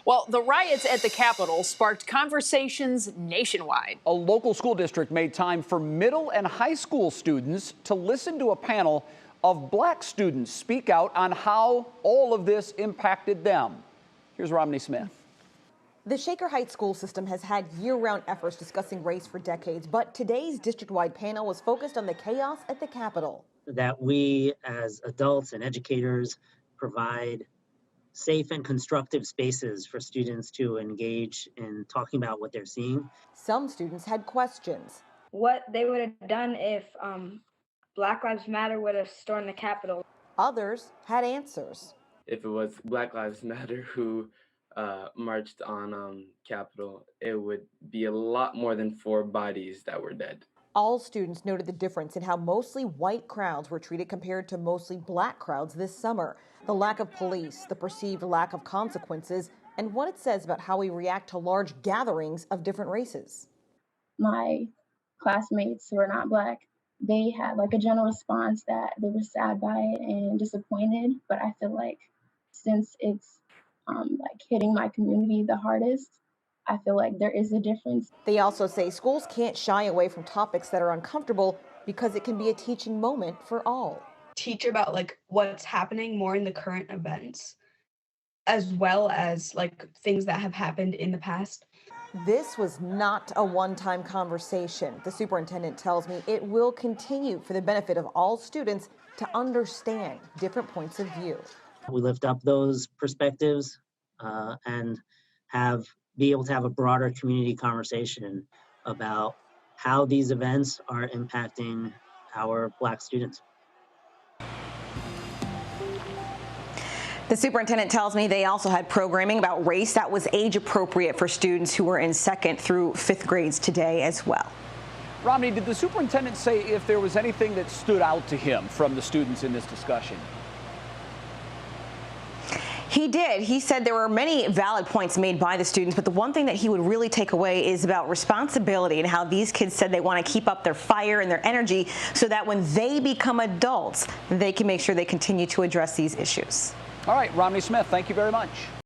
Well, the riots at the Capitol sparked conversations nationwide. A local school district made time for middle and high school students to listen to a panel of black students speak out on how all of this impacted them. Here's Romney Smith. The Shaker Heights school system has had year-round efforts discussing race for decades, but today's district-wide panel was focused on the chaos at the Capitol. That we as adults and educators provide safe and constructive spaces for students to engage in talking about what they're seeing. Some students had questions. What they would have done if Black Lives Matter would have stormed the Capitol. Others had answers. If it was Black Lives Matter who marched on Capitol, it would be a lot more than 4 bodies that were dead. All students noted the difference in how mostly white crowds were treated compared to mostly black crowds this summer. The lack of police, the perceived lack of consequences, and what it says about how we react to large gatherings of different races. My classmates who are not Black, they had like a general response that they were sad by it and disappointed. But I feel like since it's like hitting my community the hardest, I feel like there is a difference. They also say schools can't shy away from topics that are uncomfortable because it can be a teaching moment for all. Teach about like what's happening more in the current events, as well as like things that have happened in the past. This was not a one-time conversation. The superintendent tells me it will continue for the benefit of all students to understand different points of view. We lift up those perspectives and be able to have a broader community conversation about how these events are impacting our Black students. The superintendent tells me they also had programming about race that was age appropriate for students who were in 2nd through 5th grades today as well. Romney, did the superintendent say if there was anything that stood out to him from the students in this discussion? He did. He said there were many valid points made by the students, but the one thing that he would really take away is about responsibility and how these kids said they want to keep up their fire and their energy so that when they become adults, they can make sure they continue to address these issues. All right, Romney Smith, thank you very much.